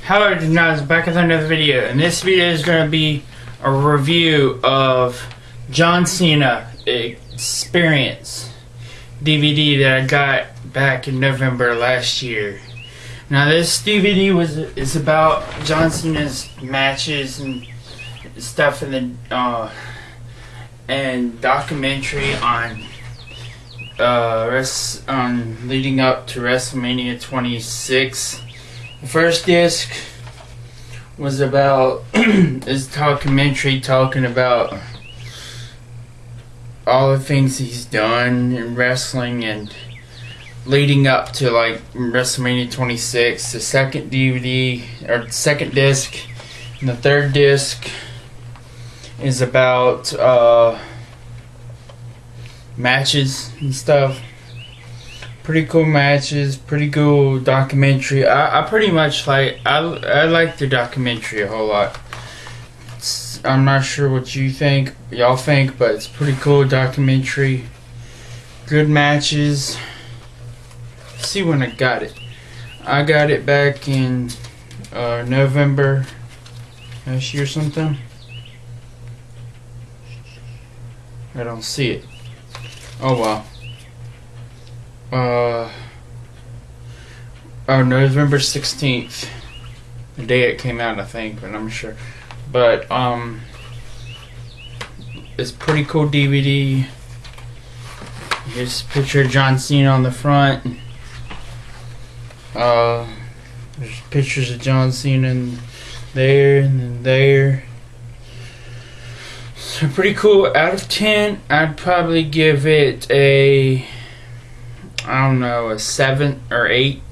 Hello, guys, back with another video, and this video is going to be a review of John Cena Experience DVD that I got back in November last year. Now, this DVD is about John Cena's matches and stuff in the and documentary on leading up to WrestleMania 26. The first disc was about this documentary talking about all the things he's done in wrestling and leading up to like WrestleMania 26. The second DVD or second disc and the third disc is about matches and stuff. Pretty cool matches, pretty cool documentary. I pretty much like I like the documentary a whole lot. I'm not sure what y'all think, but it's pretty cool documentary. Good matches. Let's see when I got it. I got it back in November last year or something. I don't see it. Oh well. November 16th, the day it came out, I think, but I'm sure. But it's pretty cool DVD. Here's a picture of John Cena on the front. There's pictures of John Cena and there and then there. So pretty cool. Out of 10, I'd probably give it a, I don't know, a 7 or 8.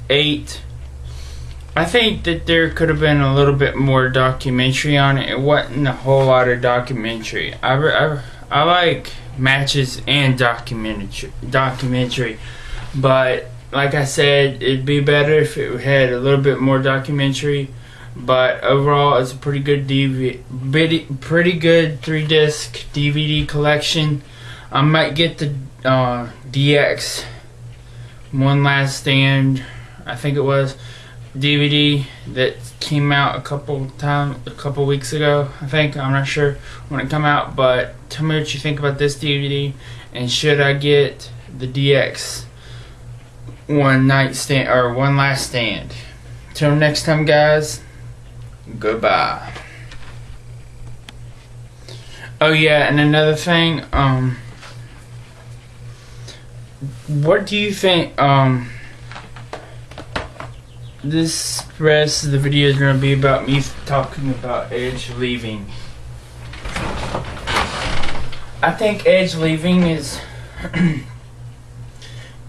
I think that there could have been a little bit more documentary on it. It wasn't a whole lot of documentary. I like matches and documentary, but like I said, it'd be better if it had a little bit more documentary. But overall, it's a pretty good pretty good 3-disc DVD collection. I might get the DX One Last Stand, I think it was, DVD that came out a couple weeks ago. I think, I'm not sure when it come out, but tell me what you think about this DVD, and should I get the DX One Last Stand? Till next time, guys. Goodbye. Oh yeah, and another thing, what do you think, this rest of the video is going to be about me talking about Edge leaving. I think Edge leaving is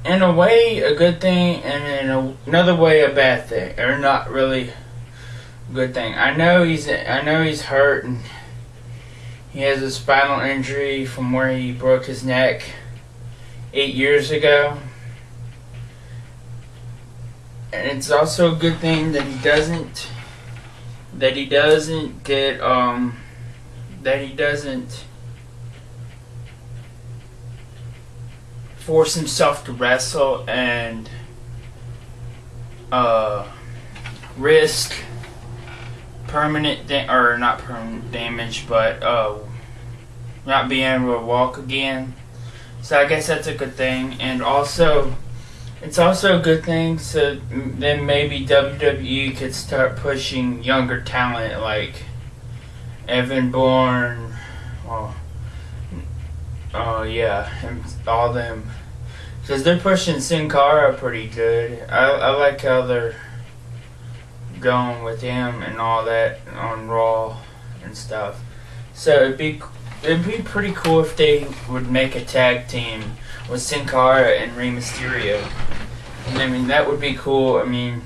in a way a good thing, and in another way a bad thing, or not really a good thing. I know he's hurt, and he has a spinal injury from where he broke his neck 8 years ago. And it's also a good thing that he doesn't force himself to wrestle and risk not permanent damage, but not being able to walk again. So I guess that's a good thing. And also, it's also a good thing, so then maybe WWE could start pushing younger talent like Evan Bourne, and all them, because they're pushing Sin Cara pretty good. I like how they're going with him and all that on Raw and stuff. So it'd be pretty cool if they would make a tag team with Sin Cara and Rey Mysterio. And I mean, that would be cool. I mean,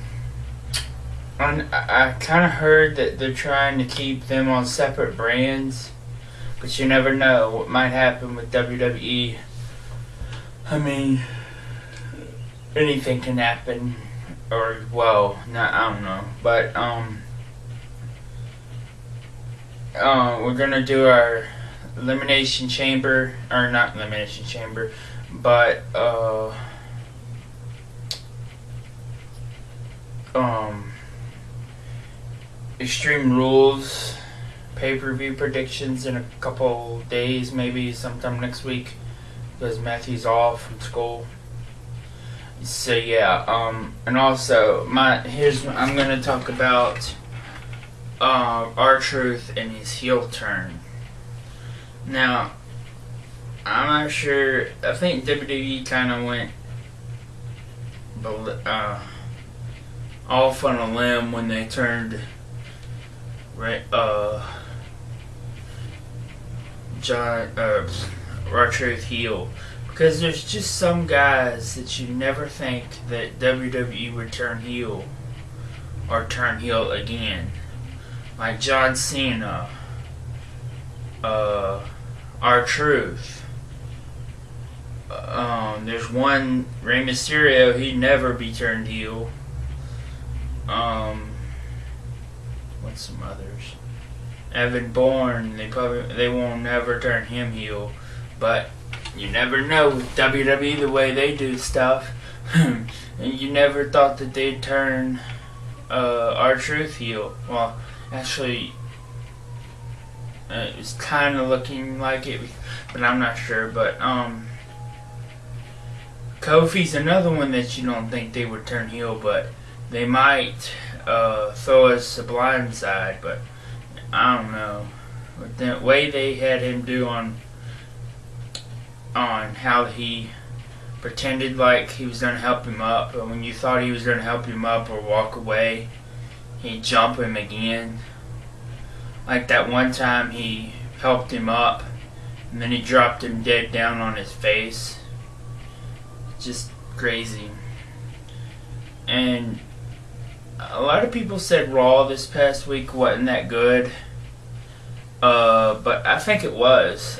I kind of heard that they're trying to keep them on separate brands, but you never know what might happen with WWE. I mean, anything can happen, or well, I don't know. But we're gonna do our Elimination Chamber, or not Elimination Chamber, but Extreme Rules pay-per-view predictions in a couple days, maybe sometime next week, because Matthew's off from school. So yeah, and also I'm gonna talk about R-Truth and his heel turn. Now, I'm not sure. I think WWE kind of went off on a limb when they turned R-Truth heel, because there's just some guys that you never think that WWE would turn heel or turn heel again, like John Cena, R-Truth. There's one, Rey Mysterio, he'd never be turned heel. What's some others? Evan Bourne, they won't never turn him heel, but you never know with WWE the way they do stuff. And you never thought that they'd turn R-Truth heel. Well, actually, it's kind of looking like it, but I'm not sure. But Kofi's another one that you don't think they would turn heel, but they might throw us a blind side. But I don't know. With the way they had him do on how he pretended like he was going to help him up, but when you thought he was going to help him up or walk away, he'd jump him again. Like that one time he helped him up and then he dropped him dead down on his face. Just crazy. And a lot of people said Raw this past week wasn't that good, but I think it was.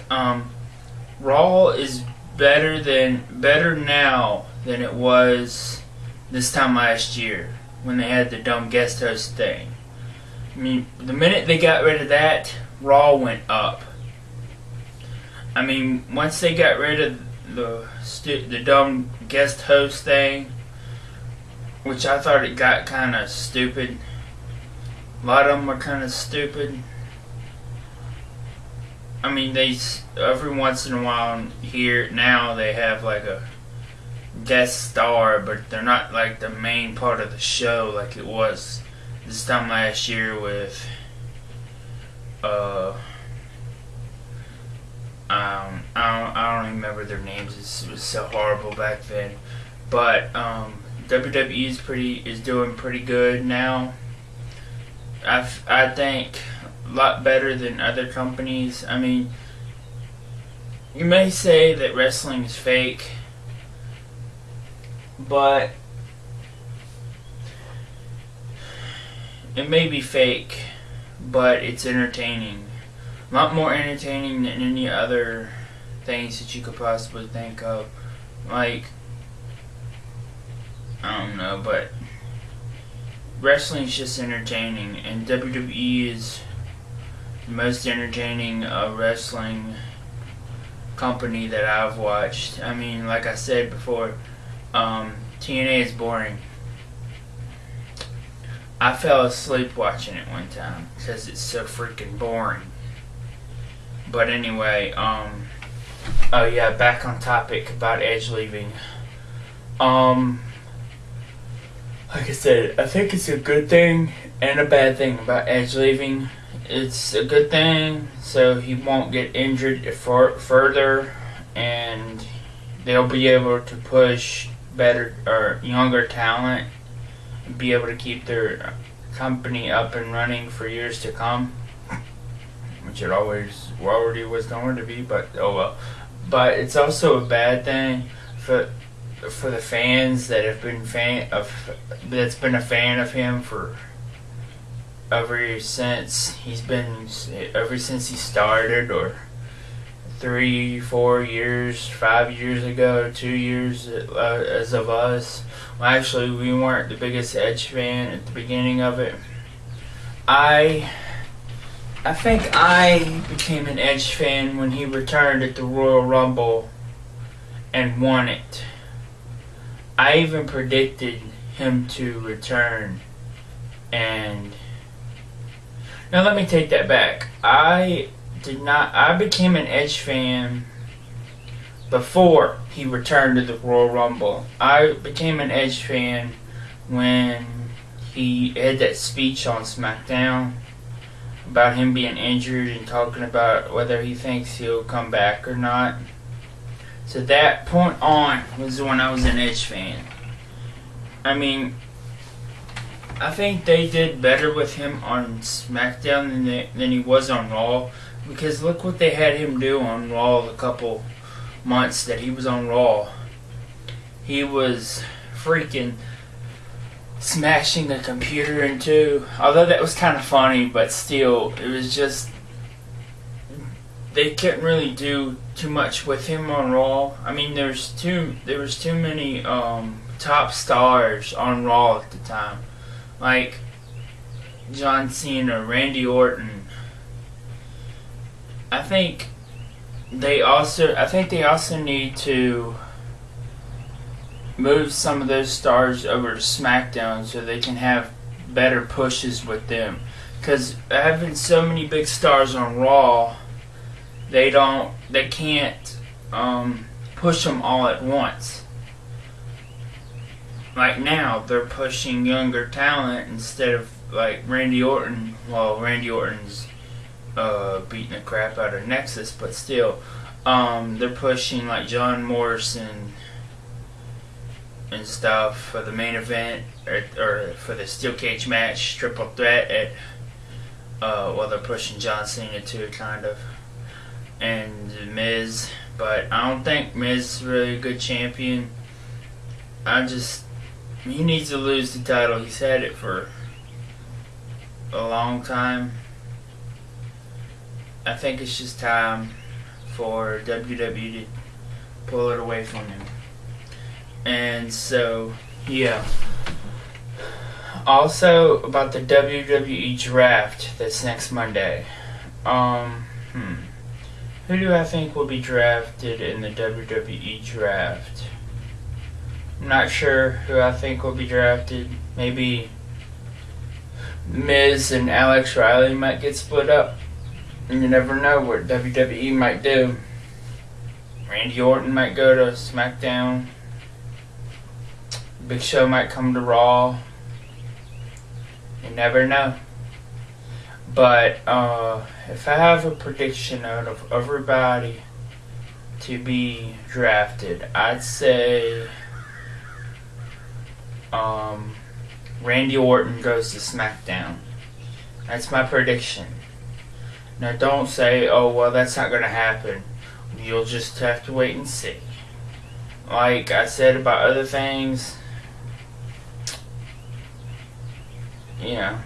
Raw is better now than it was this time last year when they had the dumb guest host thing. I mean, the minute they got rid of that, Raw went up. I mean, once they got rid of the dumb guest host thing, which I thought it got kind of stupid. A lot of them are kind of stupid. I mean, every once in a while here now they have like a guest star, but they're not like the main part of the show like it was this time last year with I don't remember their names. It was so horrible back then. But WWE is doing pretty good now. I think a lot better than other companies. I mean, you may say that wrestling is fake, but it may be fake, but it's entertaining. A lot more entertaining than any other things that you could possibly think of. Like, I don't know, but wrestling is just entertaining, and WWE is the most entertaining wrestling company that I've watched. I mean, like I said before, TNA is boring. I fell asleep watching it one time because it's so freaking boring. But anyway, oh yeah, back on topic about Edge leaving. Like I said, I think it's a good thing and a bad thing about Edge leaving. It's a good thing so he won't get injured further, and they'll be able to push better or younger talent and be able to keep their company up and running for years to come, which it already was going to be, but oh well. But it's also a bad thing for the fans that have been that's been a fan of him for ever since he started, or 3, 4 years, 5 years ago, 2 years as of us. Well, actually, we weren't the biggest Edge fan at the beginning of it. I think I became an Edge fan when he returned at the Royal Rumble and won it. I even predicted him to return and Now let me take that back. I became an Edge fan before he returned to the Royal Rumble. I became an Edge fan when he had that speech on SmackDown about him being injured and talking about whether he thinks he'll come back or not. So that point on was when I was an Edge fan. I mean, I think they did better with him on SmackDown than he was on Raw, because look what they had him do on Raw the couple months that he was on Raw. He was freaking smashing the computer in two. Although that was kind of funny, but still, it was just, they couldn't really do too much with him on Raw. I mean, there was too many top stars on Raw at the time, like John Cena, Randy Orton. I think they also need to move some of those stars over to SmackDown so they can have better pushes with them. Because having so many big stars on Raw, they can't push them all at once. Like now, they're pushing younger talent instead of like Randy Orton. Well, Randy Orton's beating the crap out of Nexus, but still, they're pushing like John Morrison and stuff for the main event or for the steel cage match, triple threat at they're pushing John Cena too, kind of, and Miz, but I don't think Miz is really a good champion. He needs to lose the title. He's had it for a long time. I think it's just time for WWE to pull it away from him. And so, yeah. Also, about the WWE draft that's next Monday. Who do I think will be drafted in the WWE draft? I'm not sure who I think will be drafted. Maybe Miz and Alex Riley might get split up. And you never know what WWE might do. Randy Orton might go to SmackDown. Big Show might come to Raw. You never know. But if I have a prediction out of everybody to be drafted, I'd say Randy Orton goes to SmackDown. That's my prediction. Now don't say, oh well, that's not going to happen. You'll just have to wait and see. Like I said about other things, you know,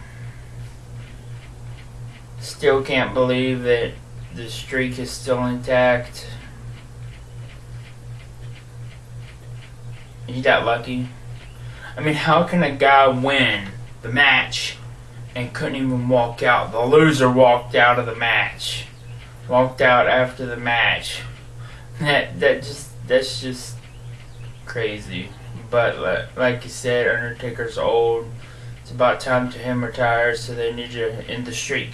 still can't believe that the streak is still intact. He got lucky. I mean, how can a guy win the match and couldn't even walk out? The loser walked out of the match. Walked out after the match. That's just crazy. But like you said, Undertaker's old. It's about time to him retire, so they need to end the streak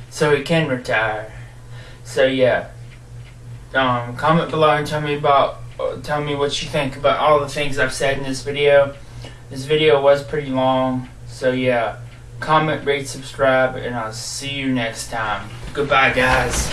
so he can retire. So yeah, comment below and tell me what you think about all the things I've said in this video. This video was pretty long, so yeah, comment, rate, subscribe, and I'll see you next time. Goodbye, guys.